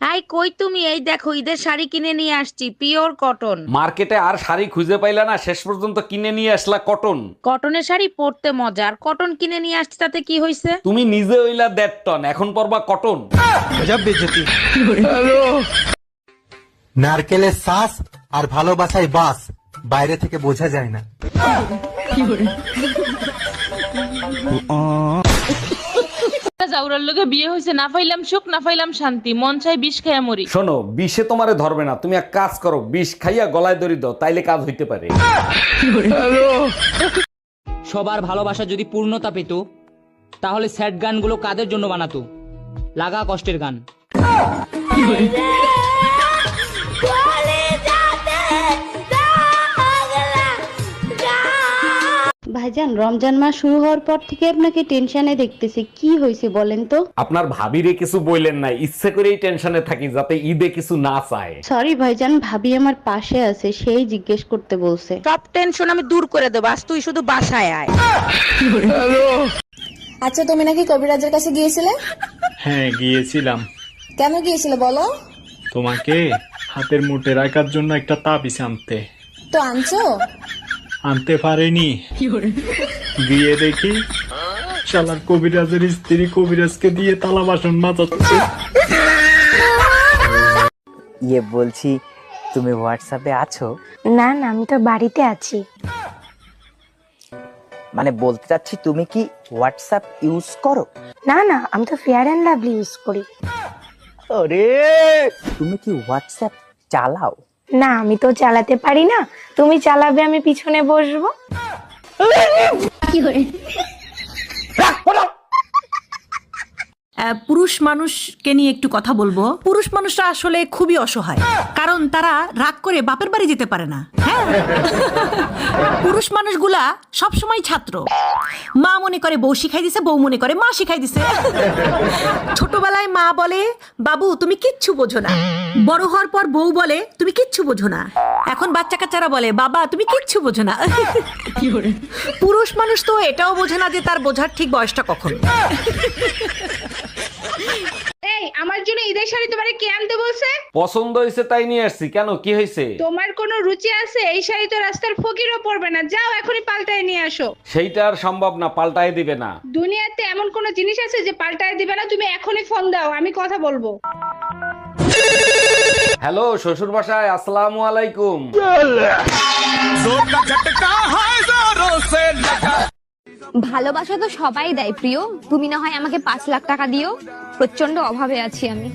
High কই তুমি? এই দেখো ঈদের শাড়ি কিনে নিয়ে আসছি, পিওর কটন। মার্কেটে আর শাড়ি খুঁজে পাইলা না, শেষ পর্যন্ত কিনে নিয়ে আসলা কটন। কটনের শাড়ি পরতে মজা, আর কটন কিনে নিয়ে আসছি তাতে কি হইছে? তুমি নিজে হইলা 1.5 টন, এখন পরবা কটন। নারকেলের শ্বাস আর ভালোবাসায় বাস বাইরে থেকে বোঝা যায় না। জাউরার লগে বিয়ে হয়েছে, না পাইলাম সুখ না পাইলাম শান্তি, মন চাই বিষ খাইয়া মরি। শোনো, বিষে তোমারে ধরবে না, তুমি এক কাজ করো, বিষ খাইয়া গলায় দড়ি দাও, তাইলে কাজ হইতে পারে। সবার ভালোবাসা যদি পূর্ণতা পেত, তাহলে স্যাড গানগুলো কাদের জন্য বানাতো? লাগা কষ্টের গান। ভাইজান, রমজান মাস শুরু হওয়ার পর থেকে আপনাকে টেনশনে দেখতেছি, কি হয়েছে বলেন তো? আপনার ভাবিরে কিছু বললেন না, ইচ্ছে করেই টেনশনে থাকি যাতে ঈদে কিছু না চায়। সরি ভাইজান, ভাবি আমার পাশে আছে, সেই জিজ্ঞেস করতে বলছে। সব টেনশন আমি দূর করে দেবো, আজ তুই শুধু বাসায় আয়। আচ্ছা, তুমি নাকি কবিরাজের কাছে গিয়েছিলে? হ্যাঁ, গিয়েছিলাম। কেন গিয়েছিলে বলো? তোমাকে হাতের মুঠে রাখার জন্য একটা তাবিজ আনতে। তো আনছো? আনতে পারেনি। গিয়ে দেখি শালার কবিরাজের স্ত্রী কবিরাজকে দিয়ে তালা বাসন মাজাচ্ছে। বলছি, তুমি হোয়াটসঅ্যাপে আছো? না না, আমি তো বাড়িতে আছি। মানে বলতে চাচ্ছি, তুমি কি হোয়াটসঅ্যাপ ইউজ করো? না না, আমি তো ফেয়ার অ্যান্ড লাভলি ইউজ করি। আরে, তুমি কি হোয়াটসঅ্যাপ চালাও? না, আমি তো চালাতে পারি না। তুমি চালাবে, আমি পিছনে বসবো। পুরুষ মানুষকে নিয়ে একটু কথা বলবো। পুরুষ মানুষরা আসলে খুবই অসহায়, কারণ তারা রাগ করে বাপের বাড়ি যেতে পারে না। হ্যাঁ, পুরুষ মানুষগুলা সবসময় ছাত্র। মা মনে করে বউ শিখাই দিছে, বউ মনে করে মা শিখাই দিছে। ছোটবেলায় মা বলে, বাবু তুমি কিচ্ছু বোঝো না। বড় হওয়ার পর বউ বলে, তুমি কিচ্ছু বোঝো না। এখন বাচ্চা কাচ্চারা বলে, বাবা তুমি কিচ্ছু বোঝো না। পুরুষ মানুষ তো এটাও বোঝে না যে তার বোঝার ঠিক বয়সটা কখন। এই, আমার জন্য ঈদের শাড়ি তোমারে কে আনতে বলছে? পছন্দ হয়েছে তাই নিয়ে আসছি। কেন, কি হয়েছে? তোমার কোনো রুচি আছে? এই শাড়ি তো রাস্তার ফকিরও পরবে না, যাও এখনই পাল্টায় নিয়ে আসো। সেইটা আর সম্ভব না, পাল্টাই দিবে না। দুনিয়াতে এমন কোন জিনিস আছে যে পাল্টায় দিবে না? তুমি এখনই ফোন দাও, আমি কথা বলবো। হ্যালো, শ্বশুর বাসায়, আসসালামু আলাইকুম। ভালোবাসা তো সবাই দেয় প্রিয়, তুমি না হয় আমাকে 5 লাখ টাকা দিও, প্রচন্ড অভাবে আছি আমি।